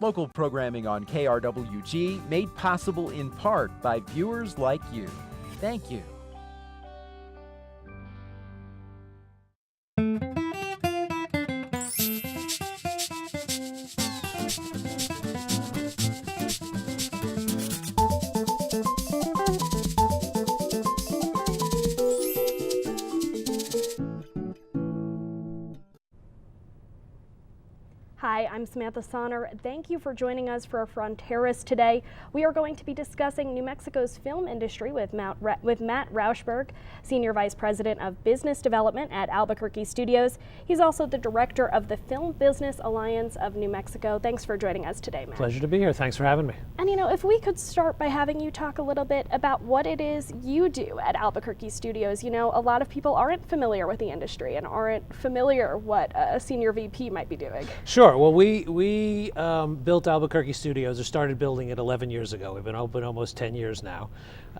Local programming on KRWG made possible in part by viewers like you. Thank you. Hi, I'm Samantha Sonner. Thank you for joining us for Fronteras today. We are going to be discussing New Mexico's film industry with Matt Rauchberg, Senior Vice President of Business Development at Albuquerque Studios. He's also the Director of the Film Business Alliance of New Mexico. Thanks for joining us today, Matt. Pleasure to be here. Thanks for having me. And if we could start by having you talk a little bit about what it is you do at Albuquerque Studios. A lot of people aren't familiar with the industry and aren't familiar what a Senior VP might be doing. Sure. Well, we built Albuquerque Studios, or started building it 11 years ago. We've been open almost 10 years now.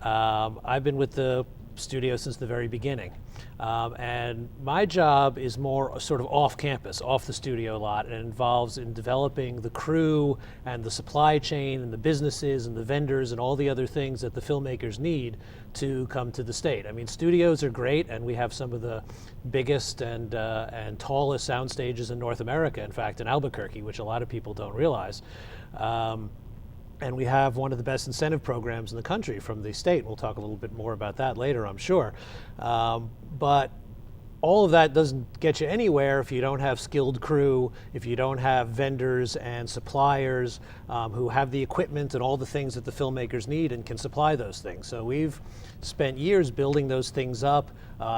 I've been with the studio since the very beginning. And my job is more sort of off campus, off the studio lot, and it involves in developing the crew and the supply chain and the businesses and the vendors and all the other things that the filmmakers need to come to the state. I mean, studios are great, and we have some of the biggest and tallest sound stages in North America, in fact, in Albuquerque, which a lot of people don't realize. And we have one of the best incentive programs in the country from the state. We'll talk a little bit more about that later, I'm sure. But all of that doesn't get you anywhere if you don't have skilled crew, if you don't have vendors and suppliers who have the equipment and all the things that the filmmakers need and can supply those things. So we've spent years building those things up,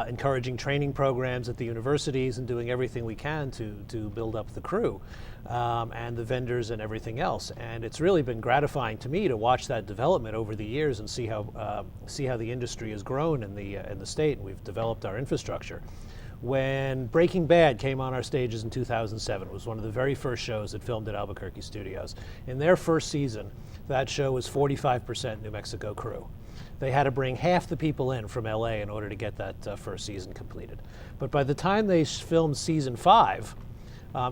encouraging training programs at the universities and doing everything we can to build up the crew and the vendors and everything else. And it's really been gratifying to me to watch that development over the years and see how the industry has grown in the state, and we've developed our infrastructure. When Breaking Bad came on our stages in 2007, it was one of the very first shows that filmed at Albuquerque Studios. In their first season, that show was 45% New Mexico crew. They had to bring half the people in from LA in order to get that first season completed. But by the time they filmed season 5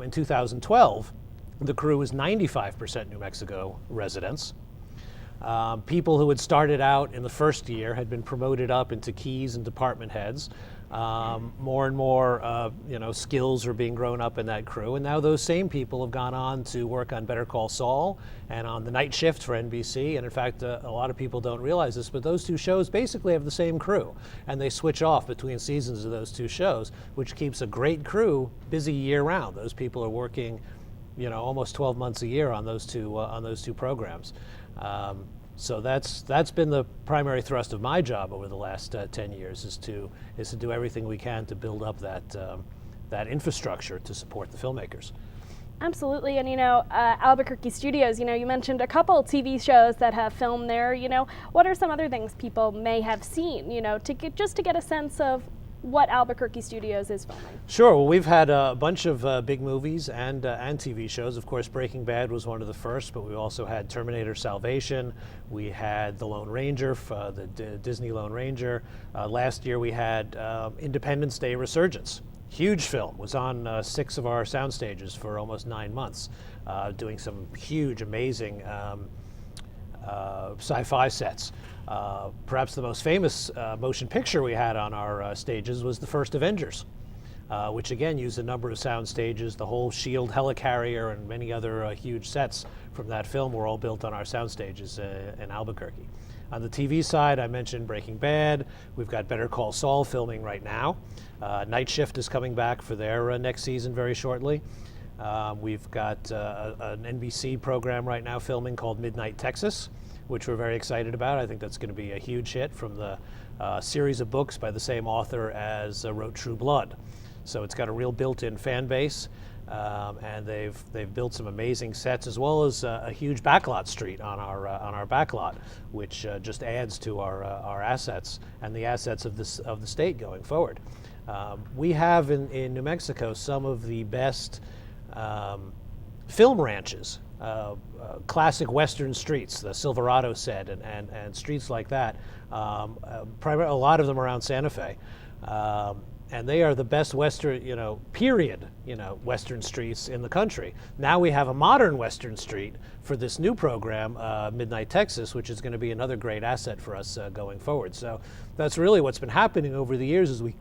in 2012, the crew was 95% New Mexico residents. People who had started out in the first year had been promoted up into keys and department heads. More and more skills are being grown up in that crew, and now those same people have gone on to work on Better Call Saul and on the night shift for NBC. And in fact, a lot of people don't realize this, but those two shows basically have the same crew, and they switch off between seasons of those two shows, which keeps a great crew busy year round. Those people are working almost 12 months a year on those two programs. So that's been the primary thrust of my job over the last 10 years, is to do everything we can to build up that infrastructure to support the filmmakers. Absolutely, and Albuquerque Studios, you mentioned a couple TV shows that have filmed there. What are some other things people may have seen, to get a sense of what Albuquerque Studios is filming? Sure. Well, we've had a bunch of big movies and TV shows. Of course, Breaking Bad was one of the first, but we also had Terminator Salvation. We had The Lone Ranger, the Disney Lone Ranger. Last year we had Independence Day Resurgence. Huge film. Was on 6 of our sound stages for almost 9 months, doing some huge, amazing sci-fi sets. Perhaps the most famous motion picture we had on our stages was the first Avengers, which again used a number of sound stages. The whole SHIELD helicarrier and many other huge sets from that film were all built on our sound stages in Albuquerque. On the TV side, I mentioned Breaking Bad. We've got Better Call Saul filming right now. Night Shift is coming back for their next season very shortly. We've got an NBC program right now filming called Midnight Texas, which we're very excited about. I think that's going to be a huge hit from the series of books by the same author as wrote True Blood. So it's got a real built-in fan base, and they've built some amazing sets, as well as a huge backlot street on our backlot, which just adds to our assets and the assets of the state going forward. We have in New Mexico some of the best film ranches. Classic Western streets, the Silverado set, and streets like that. A lot of them around Santa Fe. and they are the best Western, period, Western streets in the country. Now we have a modern Western street for this new program, Midnight Texas, which is going to be another great asset for us going forward. So that's really what's been happening over the years as we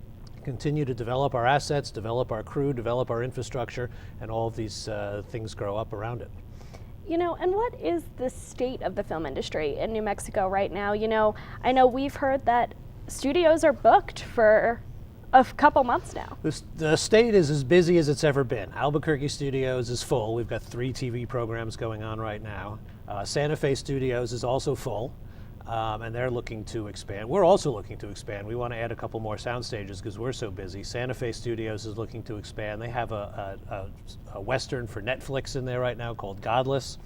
continue to develop our assets, develop our crew, develop our infrastructure, and all of these things grow up around it. And what is the state of the film industry in New Mexico right now? I know we've heard that studios are booked for a couple months now. The state is as busy as it's ever been. Albuquerque Studios is full. We've got 3 TV programs going on right now. Santa Fe Studios is also full, and they're looking to expand. We're also looking to expand. We want to add a couple more sound stages because we're so busy. Santa Fe Studios is looking to expand. They have a Western for Netflix in there right now called Godless,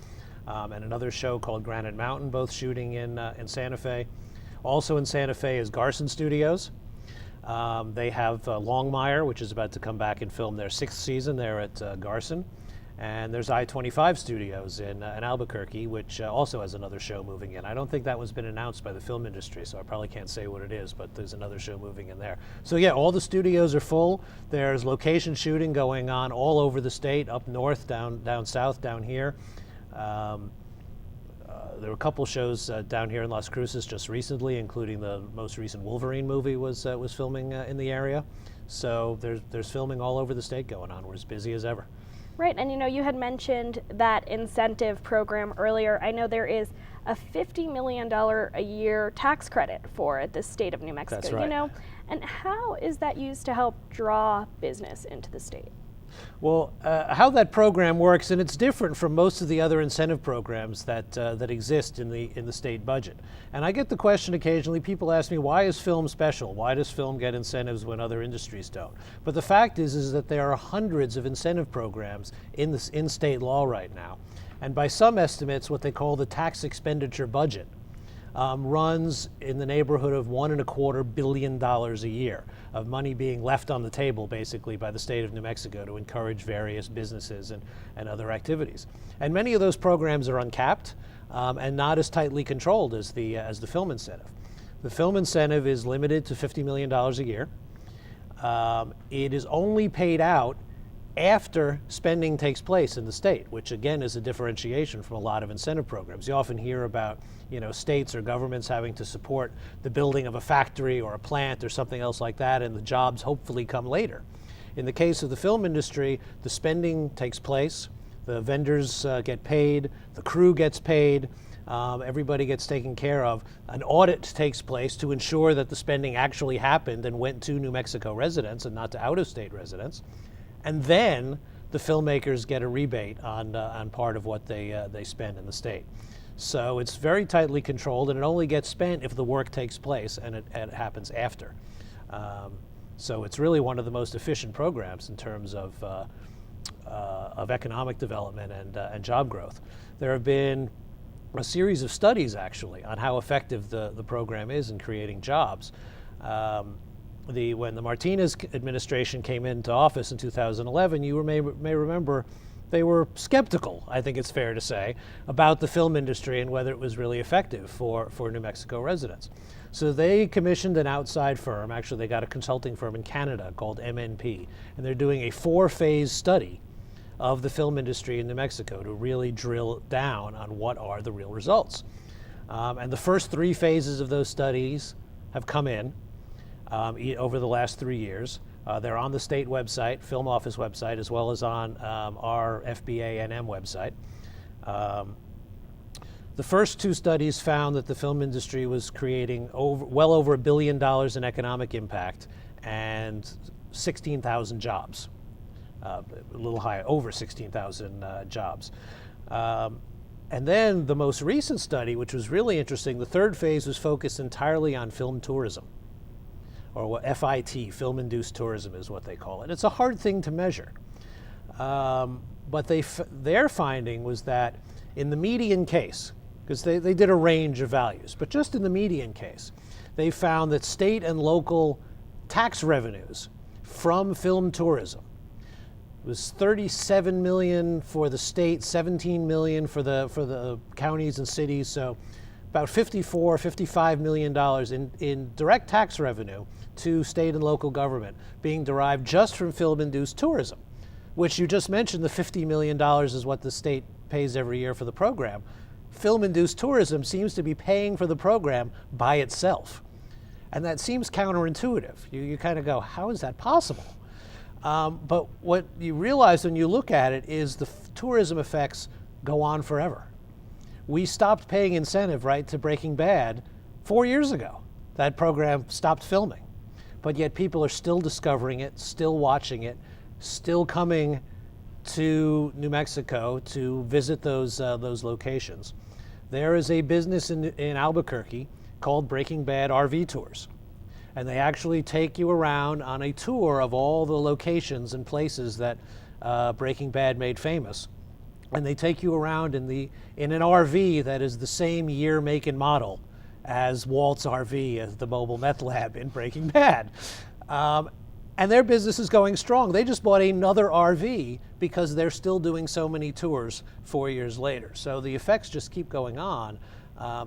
and another show called Granite Mountain, both shooting in Santa Fe. Also in Santa Fe is Garson Studios. They have Longmire, which is about to come back and film their 6th season there at Garson. And there's I-25 Studios in Albuquerque, which also has another show moving in. I don't think that one's been announced by the film industry, so I probably can't say what it is, but there's another show moving in there. So yeah, all the studios are full. There's location shooting going on all over the state, up north, down south, down here. There were a couple shows down here in Las Cruces just recently, including the most recent Wolverine movie was filming in the area. So there's filming all over the state going on. We're as busy as ever. Right, and you had mentioned that incentive program earlier. I know there is a $50 million a year tax credit for the state of New Mexico. That's right. And how is that used to help draw business into the state? Well, how that program works, and it's different from most of the other incentive programs that exist in the state budget. And I get the question occasionally, people ask me, why is film special? Why does film get incentives when other industries don't? But the fact is that there are hundreds of incentive programs in state law right now. And by some estimates, what they call the tax expenditure budget runs in the neighborhood of $1.25 billion a year of money being left on the table basically by the state of New Mexico to encourage various businesses and other activities. And many of those programs are uncapped and not as tightly controlled as the film incentive. The film incentive is limited to $50 million a year. It is only paid out after spending takes place in the state, which again is a differentiation from a lot of incentive programs. You often hear about states or governments having to support the building of a factory or a plant or something else like that, and the jobs hopefully come later. In the case of the film industry, the spending takes place, the vendors get paid, the crew gets paid, everybody gets taken care of. An audit takes place to ensure that the spending actually happened and went to New Mexico residents and not to out-of-state residents. And then the filmmakers get a rebate on part of what they spend in the state. So it's very tightly controlled, and it only gets spent if the work takes place, and it happens after. So it's really one of the most efficient programs in terms of economic development and job growth. There have been a series of studies actually on how effective the program is in creating jobs. When the Martinez administration came into office in 2011, you may remember they were skeptical, I think it's fair to say, about the film industry and whether it was really effective for New Mexico residents. So they commissioned an outside firm. Actually, they got a consulting firm in Canada called MNP, and they're doing a 4-phase study of the film industry in New Mexico to really drill down on what are the real results. And the first 3 phases of those studies have come in over the last 3 years. They're on the state website, film office website, as well as on our FBA-NM website. The first 2 studies found that the film industry was creating well over $1 billion in economic impact and 16,000 jobs, a little higher, over 16,000 jobs. And then the most recent study, which was really interesting, the 3rd phase was focused entirely on film tourism, or what FIT, film-induced tourism is what they call it. It's a hard thing to measure. But their finding was that in the median case, because they did a range of values, but just in the median case, they found that state and local tax revenues from film tourism was $37 million for the state, $17 million for the counties and cities. So about $55 million in direct tax revenue to state and local government being derived just from film-induced tourism, which you just mentioned, the $50 million is what the state pays every year for the program. Film-induced tourism seems to be paying for the program by itself. And that seems counterintuitive. You kind of go, how is that possible? But what you realize when you look at it is the tourism effects go on forever. We stopped paying incentive, right, to Breaking Bad 4 years ago. That program stopped filming. But yet people are still discovering it, still watching it, still coming to New Mexico to visit those locations. There is a business in Albuquerque called Breaking Bad RV Tours. And they actually take you around on a tour of all the locations and places that Breaking Bad made famous. And they take you around in an RV that is the same year, make, and model as Walt's RV, as the mobile meth lab in Breaking Bad. And their business is going strong. They just bought another RV because they're still doing so many tours 4 years later. So the effects just keep going on.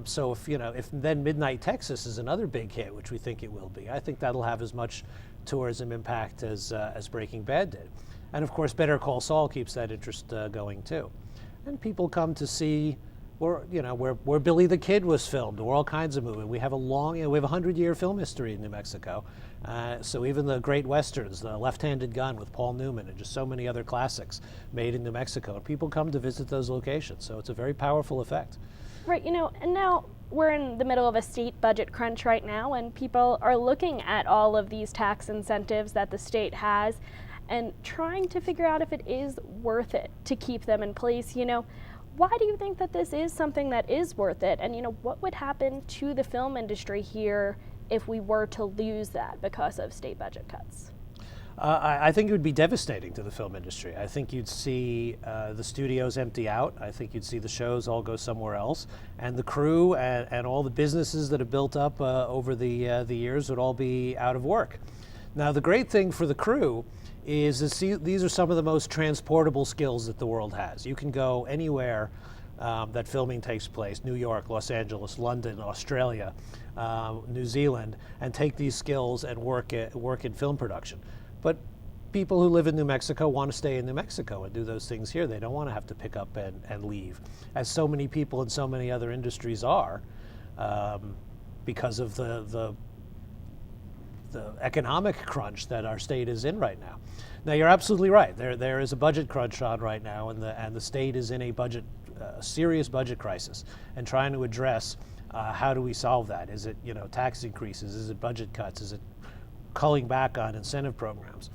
So if then Midnight Texas is another big hit, which we think it will be, I think that'll have as much tourism impact as Breaking Bad did. And of course, Better Call Saul keeps that interest going too. And people come to see where Billy the Kid was filmed, or all kinds of movies. We have a 100-year film history in New Mexico. So even the great westerns, The Left-Handed Gun with Paul Newman, and just so many other classics made in New Mexico. And people come to visit those locations. So it's a very powerful effect. Right, and now we're in the middle of a state budget crunch right now, and people are looking at all of these tax incentives that the state has and trying to figure out if it is worth it to keep them in place. Why do you think that this is something that is worth it? And, what would happen to the film industry here if we were to lose that because of state budget cuts? I think it would be devastating to the film industry. I think you'd see the studios empty out. I think you'd see the shows all go somewhere else. And the crew and all the businesses that have built up over the years would all be out of work. Now, the great thing for the crew is these are some of the most transportable skills that the world has. You can go anywhere that filming takes place, New York, Los Angeles, London, Australia, New Zealand, and take these skills and work in film production. But people who live in New Mexico want to stay in New Mexico and do those things here. They don't want to have to pick up and leave, as so many people in so many other industries are, because of the economic crunch that our state is in right now. Now, you're absolutely right. There is a budget crunch on right now, and the state is in a serious budget crisis, and trying to address how do we solve that? Is it tax increases? Is it budget cuts? Is it culling back on incentive programs?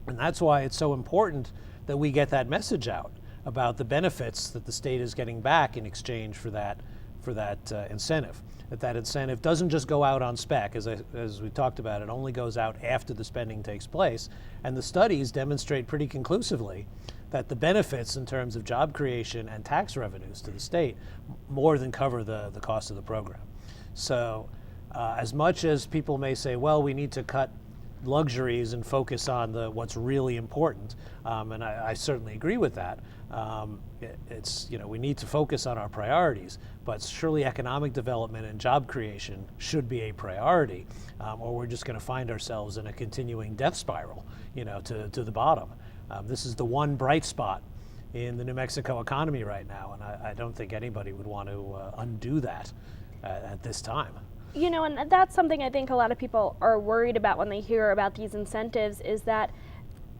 And that's why it's so important that we get that message out about the benefits that the state is getting back in exchange for that incentive. That incentive doesn't just go out on spec, as we talked about. It only goes out after the spending takes place. And the studies demonstrate pretty conclusively that the benefits in terms of job creation and tax revenues to the state more than cover the cost of the program. So as much as people may say, well, we need to cut luxuries and focus on what's really important, and I certainly agree with that. We need to focus on our priorities, but surely economic development and job creation should be a priority, or we're just going to find ourselves in a continuing death spiral, to the bottom. This is the one bright spot in the New Mexico economy right now, and I don't think anybody would want to undo that at this time. And that's something I think a lot of people are worried about when they hear about these incentives, is that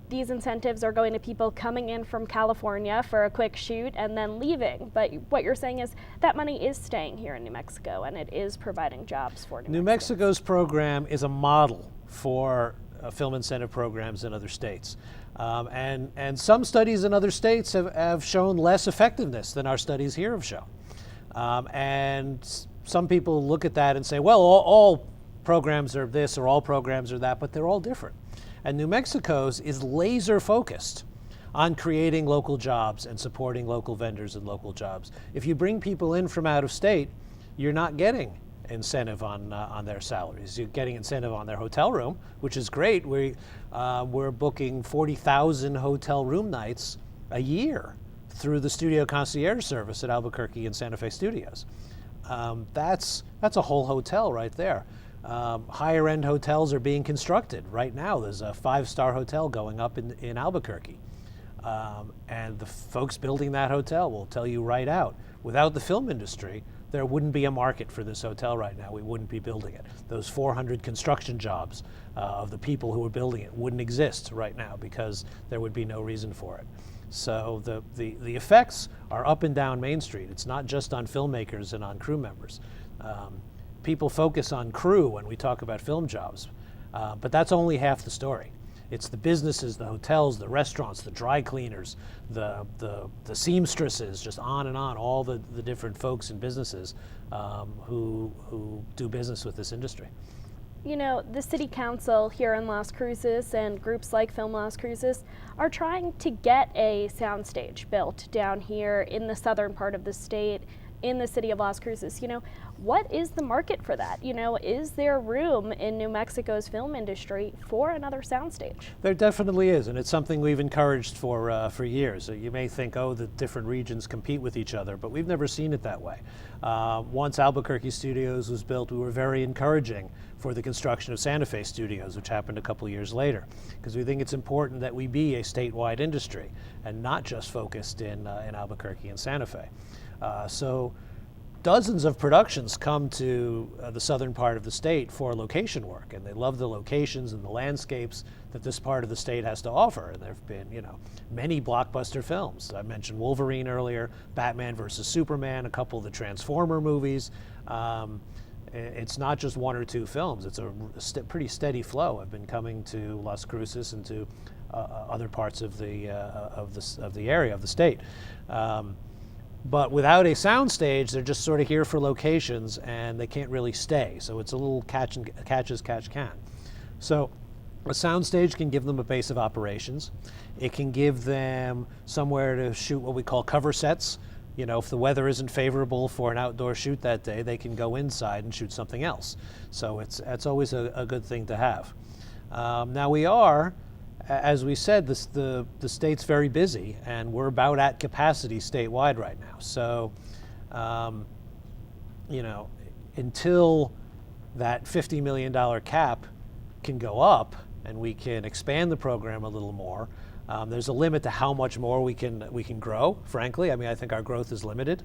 these incentives are going to people coming in from California for a quick shoot and then leaving. But what you're saying is that money is staying here in New Mexico, and it is providing jobs for New Mexico's program is a model for film incentive programs in other states. And some studies in other states have shown less effectiveness than our studies here have shown. And some people look at that and say, well, all programs are this or all programs are that, but they're all different. And New Mexico's is laser focused on creating local jobs and supporting local vendors and local jobs. If you bring people in from out of state, you're not getting incentive on their salaries. You're getting incentive on their hotel room, which is great. We're booking 40,000 hotel room nights a year through the studio concierge service at Albuquerque and Santa Fe Studios. that's a whole hotel right there. Higher end hotels are being constructed right now. There's a 5-star hotel going up in Albuquerque. And the folks building that hotel will tell you right out, without the film industry, there wouldn't be a market for this hotel right now. We wouldn't be building it. Those 400 construction jobs of the people who are building it wouldn't exist right now because there would be no reason for it. So the effects are up and down Main Street. It's not just on filmmakers and on crew members. People focus on crew when we talk about film jobs, but that's only half the story. It's the businesses, the hotels, the restaurants, the dry cleaners, the seamstresses, just on and on, all the different folks and businesses who do business with this industry. You know, the city council here in Las Cruces and groups like Film Las Cruces are trying to get a soundstage built down here in the southern part of the state, in the city of Las Cruces. You know, what is the market for that? You know, is there room in New Mexico's film industry for another soundstage? There definitely is, and it's something we've encouraged for years. You may think, oh, the different regions compete with each other, but we've never seen it that way. Once Albuquerque Studios was built, we were very encouraging for the construction of Santa Fe Studios, which happened a couple years later, because we think it's important that we be a statewide industry and not just focused in Albuquerque and Santa Fe. So dozens of productions come to the southern part of the state for location work, and they love the locations and the landscapes that this part of the state has to offer. And there have been, you know, many blockbuster films. I mentioned Wolverine earlier, Batman versus Superman, a couple of the Transformer movies. It's not just 1 or 2 films. It's a pretty steady flow. I've been coming to Las Cruces and to other parts of the area of the state. But without a soundstage, they're just sort of here for locations, and they can't really stay. So it's a little catch as catch can. So a soundstage can give them a base of operations. It can give them somewhere to shoot what we call cover sets. You know, if the weather isn't favorable for an outdoor shoot that day, they can go inside and shoot something else. So it's always a good thing to have. Now we are, as we said, the state's very busy, and we're about at capacity statewide right now. So, you know, until that $50 million cap can go up and we can expand the program a little more, there's a limit to how much more we can grow, frankly. I mean, I think our growth is limited.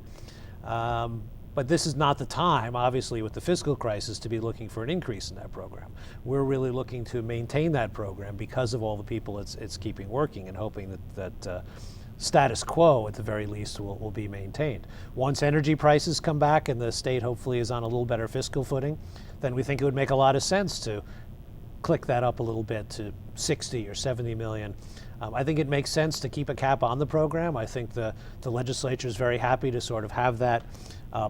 But this is not the time, obviously, with the fiscal crisis, to be looking for an increase in that program. We're really looking to maintain that program because of all the people it's keeping working, and hoping that status quo, at the very least, will be maintained. Once energy prices come back and the state hopefully is on a little better fiscal footing, then we think it would make a lot of sense to click that up a little bit to 60 or 70 million. I think it makes sense to keep a cap on the program. I think the legislature is very happy to sort of have that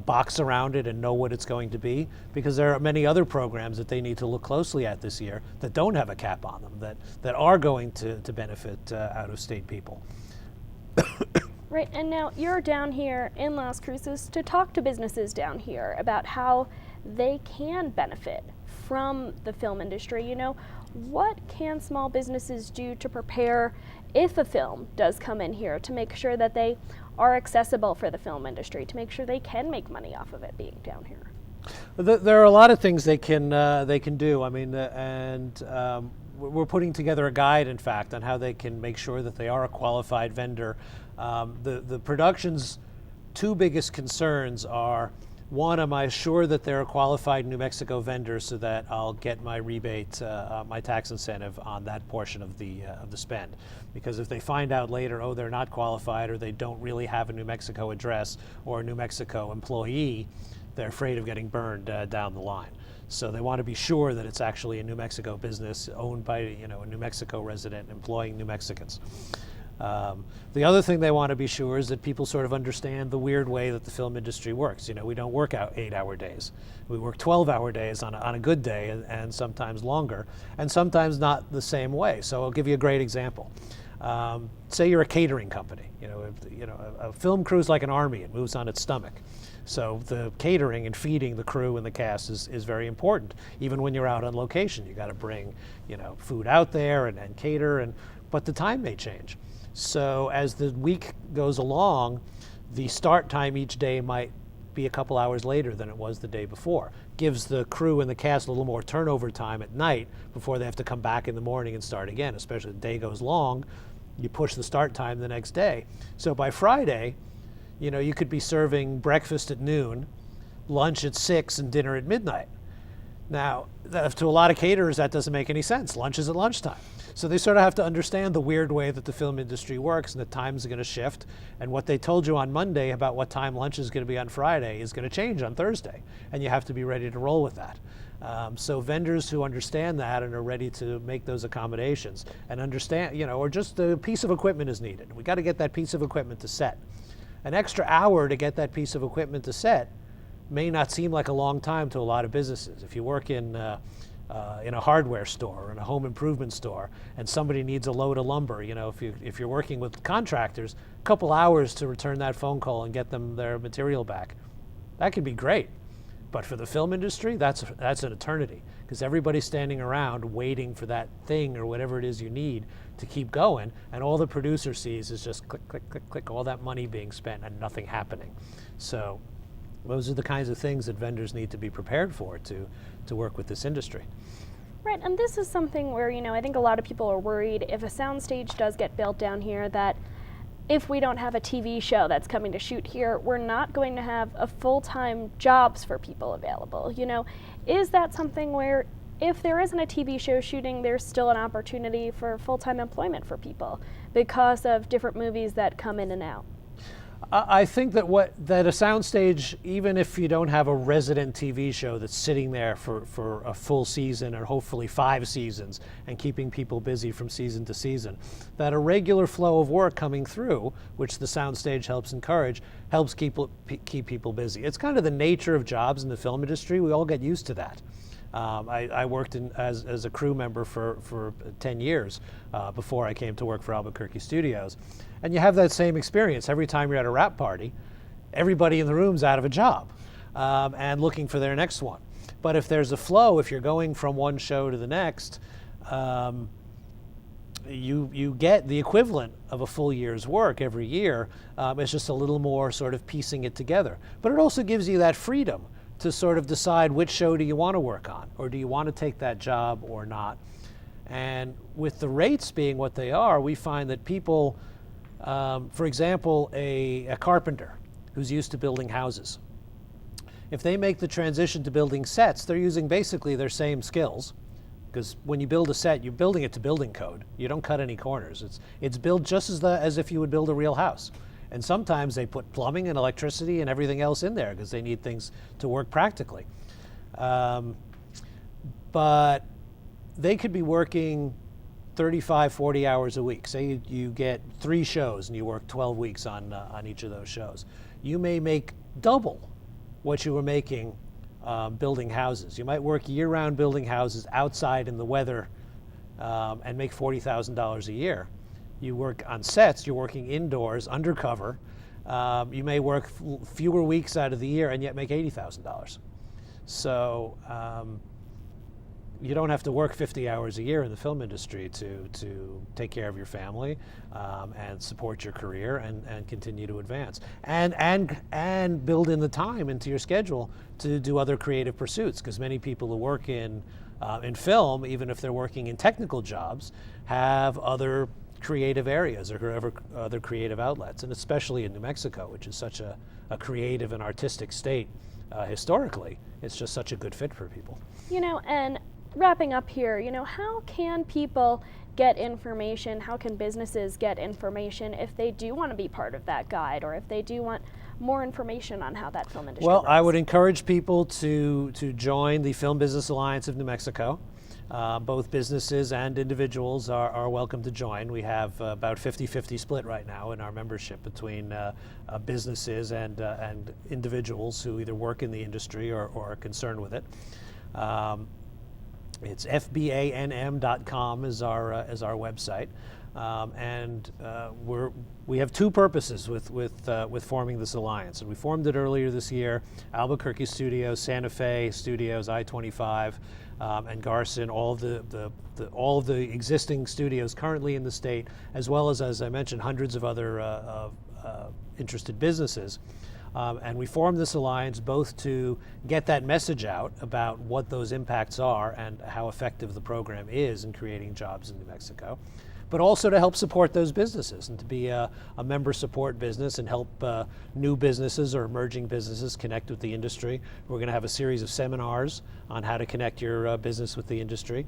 box around it and know what it's going to be, because there are many other programs that they need to look closely at this year that don't have a cap on them, that are going to benefit out-of-state people. Right, and now you're down here in Las Cruces to talk to businesses down here about how they can benefit from the film industry. You know, what can small businesses do to prepare if a film does come in here, to make sure that they are accessible for the film industry, to make sure they can make money off of it being down here? There are a lot of things they can do. I mean, we're putting together a guide, in fact, on how they can make sure that they are a qualified vendor. The production's 2 biggest concerns are, one, am I sure that they're a qualified New Mexico vendor so that I'll get my rebate, my tax incentive on that portion of the spend? Because if they find out later, oh, they're not qualified, or they don't really have a New Mexico address or a New Mexico employee, they're afraid of getting burned down the line. So they want to be sure that it's actually a New Mexico business owned by, you know, a New Mexico resident employing New Mexicans. The other thing they want to be sure is that people sort of understand the weird way that the film industry works. You know, we don't work out 8-hour days. We work 12-hour days on a good day, and sometimes longer, and sometimes not the same way. So I'll give you a great example. Say you're a catering company. You know, a film crew's like an army. It moves on its stomach. So the catering and feeding the crew and the cast is very important. Even when you're out on location, you got to bring, you know, food out there and cater, but the time may change. So as the week goes along, the start time each day might be a couple hours later than it was the day before. Gives the crew and the cast a little more turnover time at night before they have to come back in the morning and start again, especially if the day goes long, you push the start time the next day. So by Friday, you know, you could be serving breakfast at noon, lunch at 6, and dinner at midnight. Now, to a lot of caterers, that doesn't make any sense. Lunch is at lunchtime. So they sort of have to understand the weird way that the film industry works, and that times are going to shift. And what they told you on Monday about what time lunch is going to be on Friday is going to change on Thursday. And you have to be ready to roll with that. So vendors who understand that and are ready to make those accommodations and understand, you know, or just a piece of equipment is needed. We got to get that piece of equipment to set. An extra hour to get that piece of equipment to set may not seem like a long time to a lot of businesses. If you work in a hardware store or in a home improvement store and somebody needs a load of lumber, you know, if you're working with contractors, a couple hours to return that phone call and get them their material back, that could be great. But for the film industry, that's an eternity, because everybody's standing around waiting for that thing or whatever it is you need to keep going, and all the producer sees is just click, click, click, click, all that money being spent and nothing happening. So those are the kinds of things that vendors need to be prepared for to work with this industry. Right, and this is something where, you know, I think a lot of people are worried if a soundstage does get built down here that if we don't have a TV show that's coming to shoot here, we're not going to have a full-time jobs for people available. You know, is that something where if there isn't a TV show shooting, there's still an opportunity for full-time employment for people because of different movies that come in and out? I think that a soundstage, even if you don't have a resident TV show that's sitting there for a full season or hopefully 5 seasons and keeping people busy from season to season, that a regular flow of work coming through, which the soundstage helps encourage, helps keep people busy. It's kind of the nature of jobs in the film industry. We all get used to that. I worked as a crew member for 10 years before I came to work for Albuquerque Studios. And you have that same experience. Every time you're at a wrap party, everybody in the room's out of a job and looking for their next one. But if there's a flow, if you're going from one show to the next, you get the equivalent of a full year's work every year. It's just a little more sort of piecing it together. But it also gives you that freedom to sort of decide which show do you want to work on, or do you want to take that job or not. And with the rates being what they are, we find that people, for example, a carpenter who's used to building houses, if they make the transition to building sets, they're using basically their same skills, because when you build a set, you're building it to building code. You don't cut any corners. It's built just as if you would build a real house. And sometimes they put plumbing and electricity and everything else in there because they need things to work practically. But they could be working 35, 40 hours a week. Say you get 3 shows and you work 12 weeks on each of those shows. You may make double what you were making building houses. You might work year-round building houses outside in the weather and make $40,000 a year. You work on sets, you're working indoors, undercover. You may work fewer weeks out of the year and yet make $80,000. So you don't have to work 50 hours a year in the film industry to take care of your family and support your career and continue to advance. And build in the time into your schedule to do other creative pursuits, because many people who work in film, even if they're working in technical jobs, have other creative areas or other creative outlets, and especially in New Mexico, which is such a creative and artistic state historically, it's just such a good fit for people. You know, and wrapping up here, you know, how can people get information, how can businesses get information if they do want to be part of that guide, or if they do want more information on how that film industry Well, works? I would encourage people to join the Film Business Alliance of New Mexico. Both businesses and individuals are welcome to join. We have about 50-50 split right now in our membership between businesses and individuals who either work in the industry or are concerned with it. It's fbanm.com is our website, and we have 2 purposes with forming this alliance. And we formed it earlier this year. Albuquerque Studios, Santa Fe Studios, I-25, and Garson, all of the existing studios currently in the state, as well as I mentioned, hundreds of other interested businesses, And we formed this alliance both to get that message out about what those impacts are and how effective the program is in creating jobs in New Mexico, but also to help support those businesses and to be a member support business and help new businesses or emerging businesses connect with the industry. We're going to have a series of seminars on how to connect your business with the industry.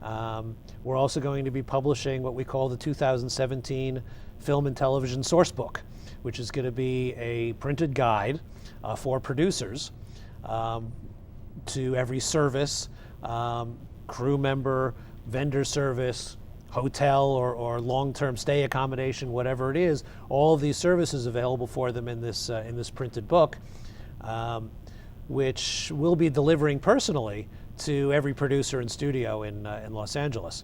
We're also going to be publishing what we call the 2017 Film and Television Sourcebook, which is going to be a printed guide for producers to every service, crew member, vendor service, hotel or long-term stay accommodation, whatever it is, all of these services available for them in this printed book, which we'll be delivering personally to every producer and studio in Los Angeles.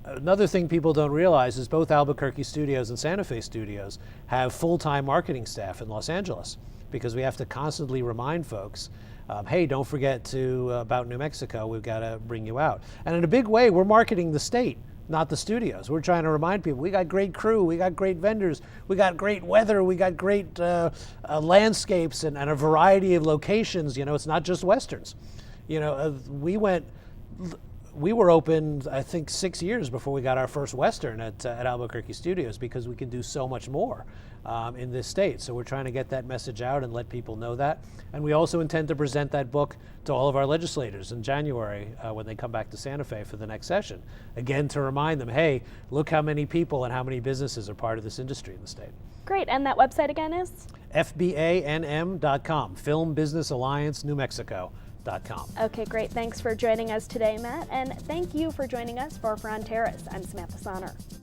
Another thing people don't realize is both Albuquerque Studios and Santa Fe Studios have full-time marketing staff in Los Angeles, because we have to constantly remind folks, hey, don't forget about New Mexico, we've got to bring you out. And in a big way, we're marketing the state, not the studios. We're trying to remind people, we got great crew, we got great vendors, we got great weather, we got great landscapes and a variety of locations. You know, it's not just Westerns. You know, we were open, I think, 6 years before we got our first Western at Albuquerque Studios, because we can do so much more in this state. So we're trying to get that message out and let people know that. And we also intend to present that book to all of our legislators in January when they come back to Santa Fe for the next session. Again, to remind them, hey, look how many people and how many businesses are part of this industry in the state. Great, and that website again is? FBANM.com, Film Business Alliance New Mexico. Okay, great. Thanks for joining us today, Matt. And thank you for joining us for Fronteras. I'm Samantha Sonner.